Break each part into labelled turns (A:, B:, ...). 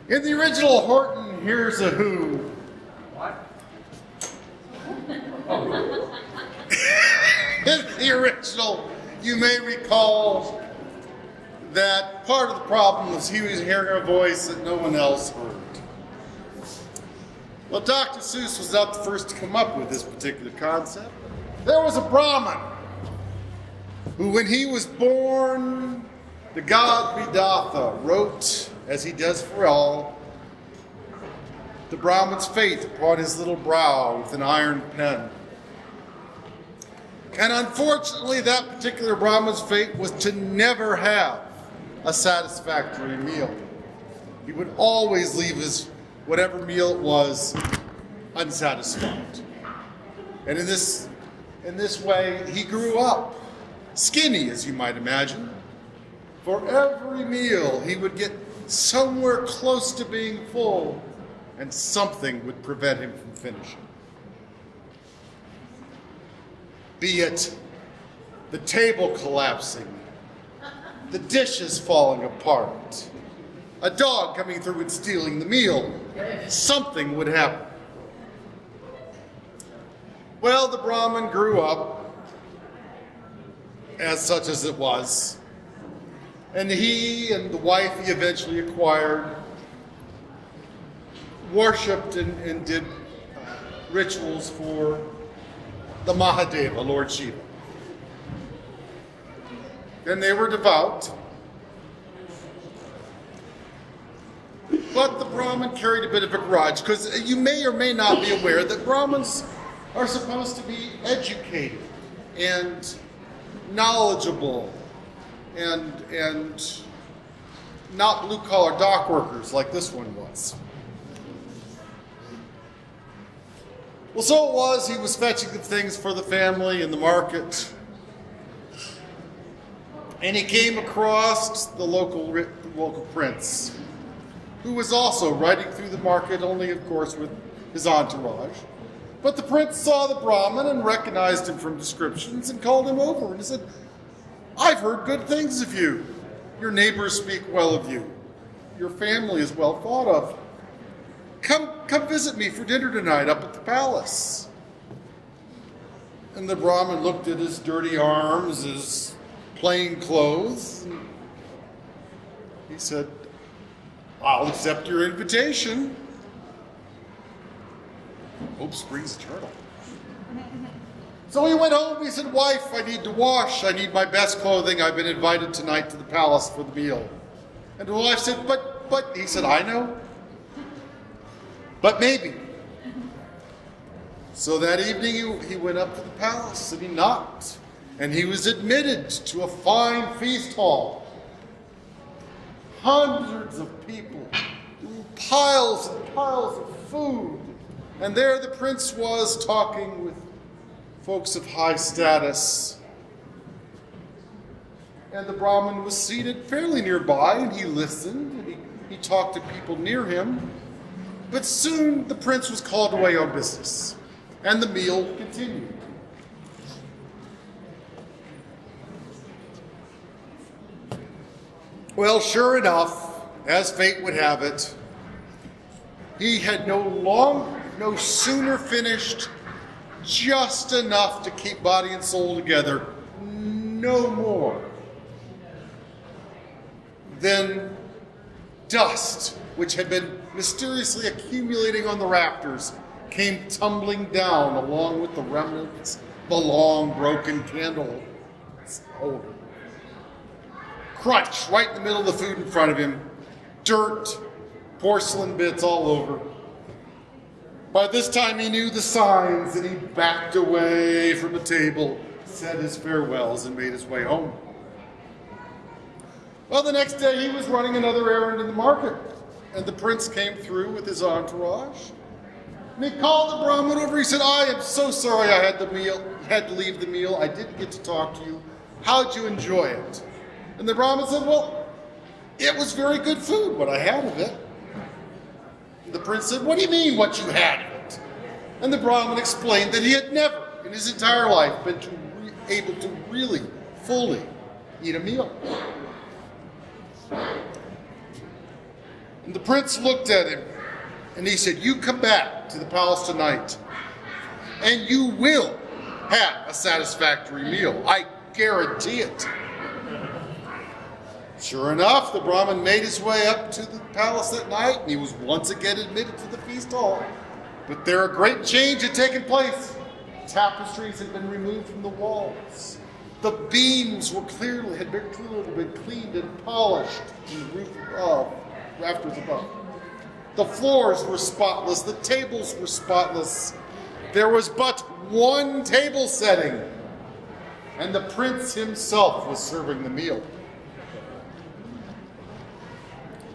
A: In the original Horton Hears a Who,
B: What?
A: in the original, you may recall that part of the problem was he was hearing a voice that no one else heard. Well, Dr. Seuss was not the first to come up with this particular concept. There was a Brahmin who, when he was born, the god Vidatha wrote, as he does for all, the Brahmin's fate upon his little brow with an iron pen. And unfortunately, that particular Brahmin's fate was to never have a satisfactory meal. He would always leave his whatever meal it was unsatisfied. And in this way, he grew up skinny, as you might imagine. For every meal, he would get somewhere close to being full, and something would prevent him from finishing. Be it the table collapsing, the dishes falling apart, a dog coming through and stealing the meal, something would happen. Well, the Brahmin grew up, as such as it was, and he and the wife he eventually acquired worshipped and did rituals for the Mahadeva, Lord Shiva. And they were devout. But the Brahmin carried a bit of a grudge, because you may or may not be aware that Brahmins are supposed to be educated and knowledgeable and not blue-collar dock workers like this one was. Well, so it was, he was fetching the things for the family in the market, and he came across the local prince, who was also riding through the market, only of course with his entourage. But the prince saw the Brahmin and recognized him from descriptions and called him over and said, "I've heard good things of you. Your neighbors speak well of you. Your family is well thought of. Come visit me for dinner tonight up at the palace." And the Brahmin looked at his dirty arms, his plain clothes. And he said, "I'll accept your invitation." Hope springs eternal. So he went home. He said, "Wife, I need to wash. I need my best clothing. I've been invited tonight to the palace for the meal." And the wife said, but, he said, "I know. But maybe." So that evening he went up to the palace and he knocked, and he was admitted to a fine feast hall. Hundreds of people, piles and piles of food. And there the prince was talking with folks of high status. And the Brahmin was seated fairly nearby, and he listened, and he talked to people near him. But soon the prince was called away on business, and the meal continued. Well, sure enough, as fate would have it, he had no sooner finished just enough to keep body and soul together, no more, than dust, which had been mysteriously accumulating on the rafters, came tumbling down along with the remnants of a long broken candle holder. Crunch, right in the middle of the food in front of him. Dirt, porcelain bits all over. By this time he knew the signs, and he backed away from the table, said his farewells, and made his way home. Well, the next day he was running another errand in the market, and the prince came through with his entourage. And he called the Brahmin over. He said, "I am so sorry I had to leave the meal. I didn't get to talk to you. How'd you enjoy it?" And the Brahmin said, "Well, it was very good food, what I had of it." And the prince said, "What do you mean, what you had of it?" And the Brahmin explained that he had never in his entire life been able to really, fully eat a meal. And the prince looked at him, and he said, "You come back to the palace tonight, and you will have a satisfactory meal. I guarantee it." Sure enough, the Brahmin made his way up to the palace that night, and he was once again admitted to the feast hall. But there a great change had taken place. Tapestries had been removed from the walls. The beams had been clearly cleaned and polished in the roof above, rafters above. The floors were spotless. The tables were spotless. There was but one table setting, and the prince himself was serving the meal.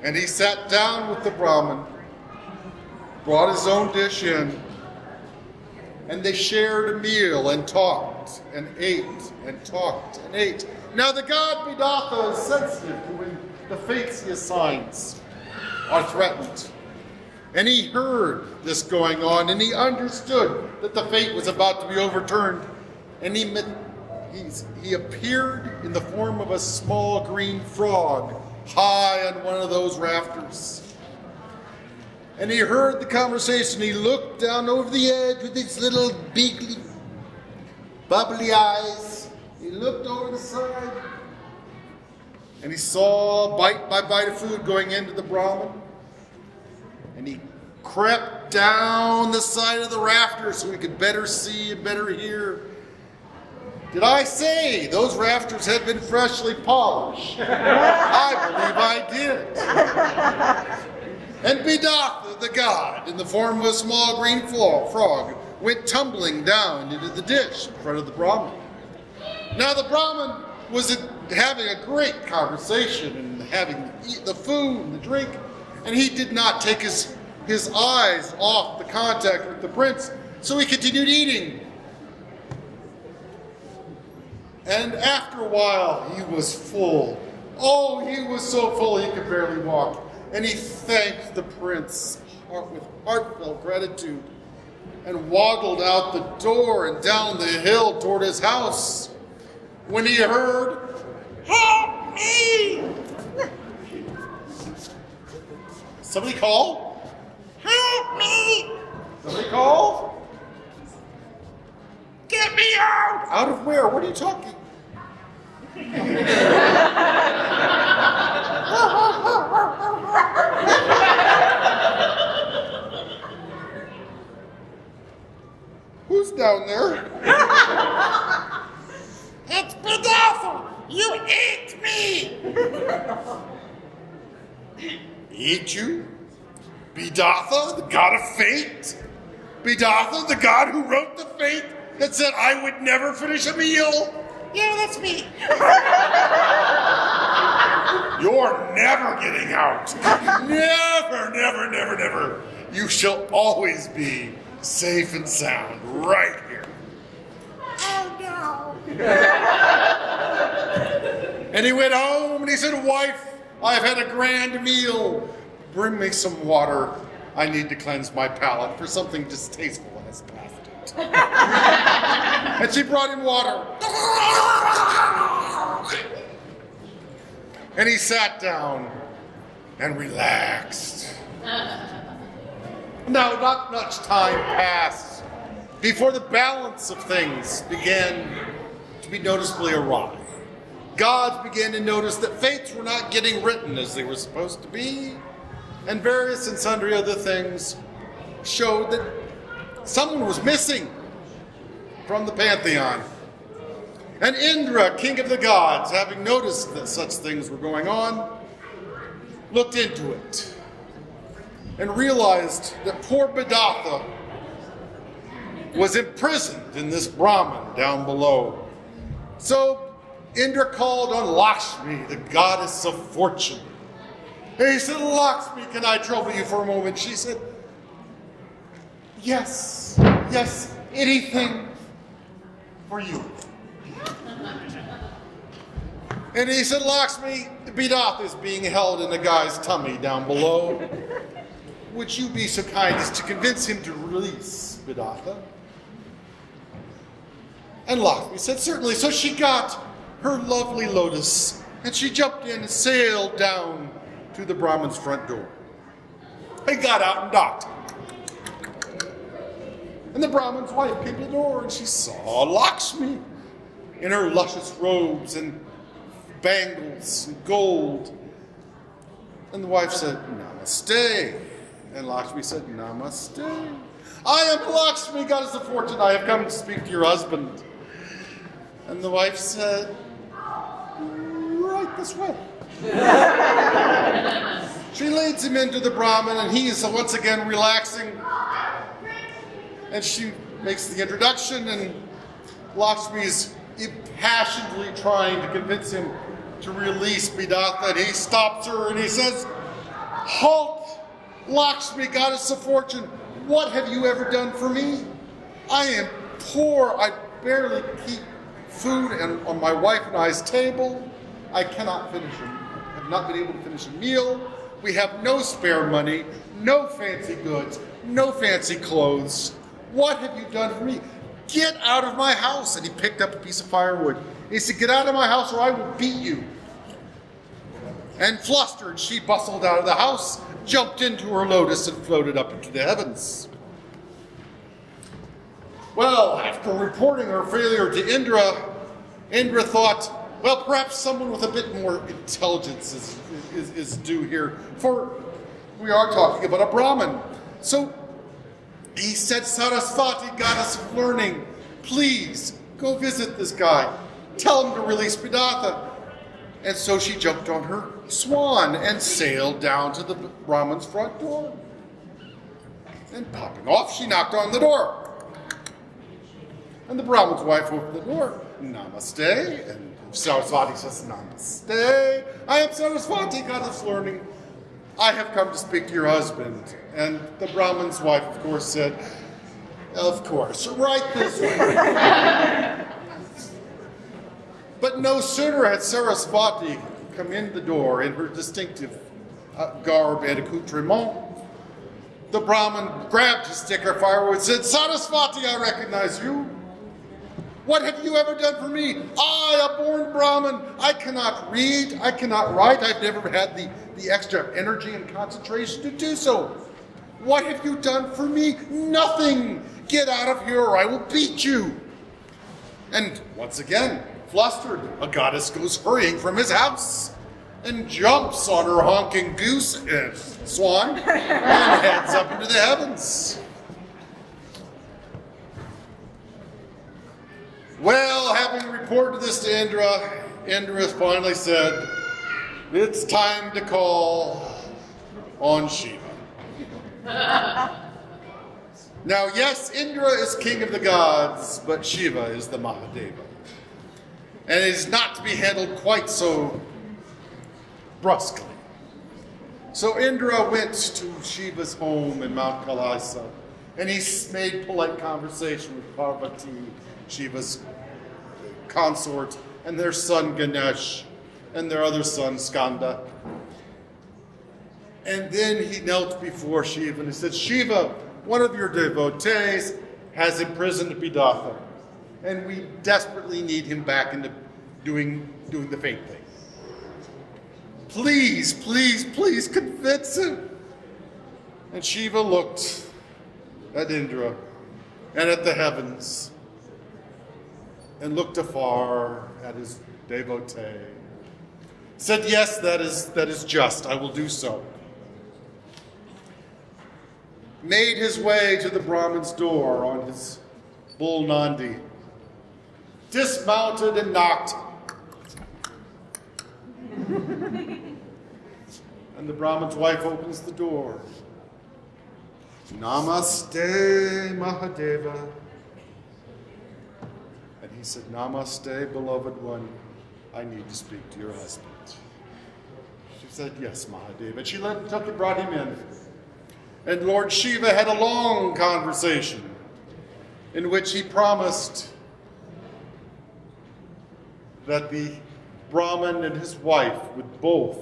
A: And he sat down with the Brahmin, brought his own dish in, and they shared a meal and talked and ate and talked and ate. Now the god Bidatha is sensitive to when the fates he assigns are threatened. And he heard this going on, and he understood that the fate was about to be overturned. And he appeared in the form of a small green frog high on one of those rafters. And he heard the conversation. He looked down over the edge with his little beakly, bubbly eyes. He looked over the side, and he saw bite by bite of food going into the Brahmin. And he crept down the side of the rafters so he could better see and better hear. Did I say those rafters had been freshly polished? I believe I did. And Bidatha, the god, in the form of a small green frog, went tumbling down into the dish in front of the Brahmin. Now the Brahmin was having a great conversation and having the food and the drink, and he did not take his eyes off the contact with the prince, so he continued eating. And after a while, he was full. Oh, he was so full he could barely walk. And he thanked the prince with heartfelt gratitude and waddled out the door and down the hill toward his house. When he heard, "Help me!" Somebody call? "Help me!" Somebody call? "Get me out!" Out of where? What are you talking? Who's down there? "It's Bidatha! You ate me!" Eat you? Bidatha, the god of fate? Bidatha, the god who wrote the fate that said I would never finish a meal? "Yeah, that's me." "You're never getting out. Never, never, never, never. You shall always be safe and sound right here." "Oh, no." And he went home and he said, "Wife, I've had a grand meal. Bring me some water. I need to cleanse my palate, for something distasteful has passed it." And she brought him water. And he sat down and relaxed. Now, not much time passed before the balance of things began to be noticeably awry. Gods began to notice that fates were not getting written as they were supposed to be, and various and sundry other things showed that someone was missing from the pantheon. And Indra, king of the gods, having noticed that such things were going on, looked into it and realized that poor Bidatha was imprisoned in this Brahmin down below. So Indra called on Lakshmi, the goddess of fortune. And he said, "Lakshmi, can I trouble you for a moment?" She said, Yes, anything for you." And he said, "Lakshmi, Bidatha is being held in a guy's tummy down below. Would you be so kind as to convince him to release Bidatha?" And Lakshmi said, "Certainly." So she got her lovely lotus, and she jumped in and sailed down to the Brahmin's front door. He got out and knocked. And the Brahmin's wife came to the door and she saw Lakshmi in her luscious robes and bangles and gold. And the wife said, Namaste. And Lakshmi said, Namaste. I am Lakshmi, goddess of fortune. I have come to speak to your husband. And the wife said, right this way. She leads him into the Brahmin, and he is once again relaxing. And she makes the introduction, and Lakshmi is impassionedly trying to convince him to release Bidatha. And he stops her and he says, halt, Lakshmi, goddess of fortune. What have you ever done for me? I am poor. I barely keep food on my wife and I's table. I cannot have not been able to finish a meal. We have no spare money, no fancy goods, no fancy clothes. What have you done for me? Get out of my house. And he picked up a piece of firewood. He said, get out of my house or I will beat you. And flustered, she bustled out of the house, jumped into her lotus, and floated up into the heavens. Well, after reporting her failure to Indra thought, well, perhaps someone with a bit more intelligence is due here, for we are talking about a Brahmin. So he said, Sarasvati, goddess of learning, please go visit this guy. Tell him to release Bidatha. And so she jumped on her swan and sailed down to the Brahmin's front door. And popping off, she knocked on the door. And the Brahmin's wife opened the door. Namaste. And Sarasvati says, Namaste. I am Sarasvati, goddess of learning. I have come to speak to your husband. And the Brahmin's wife, of course, said, of course, right this way. But no sooner had Sarasvati come in the door in her distinctive garb and accoutrement, the Brahmin grabbed his stick of firewood and said, Sarasvati, I recognize you. What have you ever done for me? I, a born Brahmin, I cannot read, I cannot write, I've never had the extra energy and concentration to do so. What have you done for me? Nothing. Get out of here or I will beat you. And once again, flustered, a goddess goes hurrying from his house and jumps on her honking swan and heads up into the heavens. Well, having reported this to Indra finally said, it's time to call on Shiva. Now, yes, Indra is king of the gods, but Shiva is the Mahadeva. And it is not to be handled quite so brusquely. So Indra went to Shiva's home in Mount Kailasa, and he made polite conversation with Parvati, Shiva's consort, and their son Ganesh, and their other son Skanda. And then he knelt before Shiva and he said, Shiva, one of your devotees has imprisoned Bidatha, and we desperately need him back into doing the faith thing. Please, please, please convince him. And Shiva looked at Indra and at the heavens and looked afar at his devotee. Said, yes, that is just. I will do so. Made his way to the Brahmin's door on his bull Nandi. Dismounted and knocked. And the Brahmin's wife opens the door. Namaste, Mahadeva. And he said, Namaste, beloved one. I need to speak to your husband. She said, yes, Mahadeva. And she took and brought him in. And Lord Shiva had a long conversation in which he promised that the Brahmin and his wife would both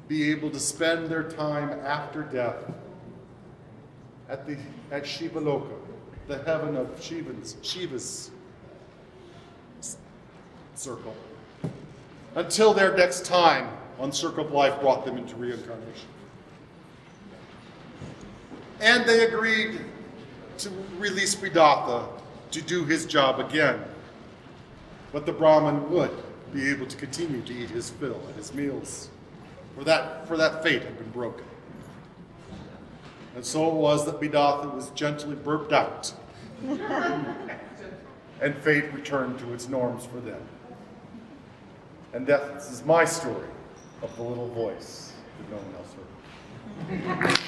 A: be able to spend their time after death at Shiva Loka, the heaven of Shiva's circle, until their next time on Circle of Life brought them into reincarnation. and they agreed to release Bidatha to do his job again. But the Brahmin would be able to continue to eat his fill at his meals, for that fate had been broken. And so it was that Bidatha was gently burped out, and fate returned to its norms for them. And that is my story of the little voice that no one else heard.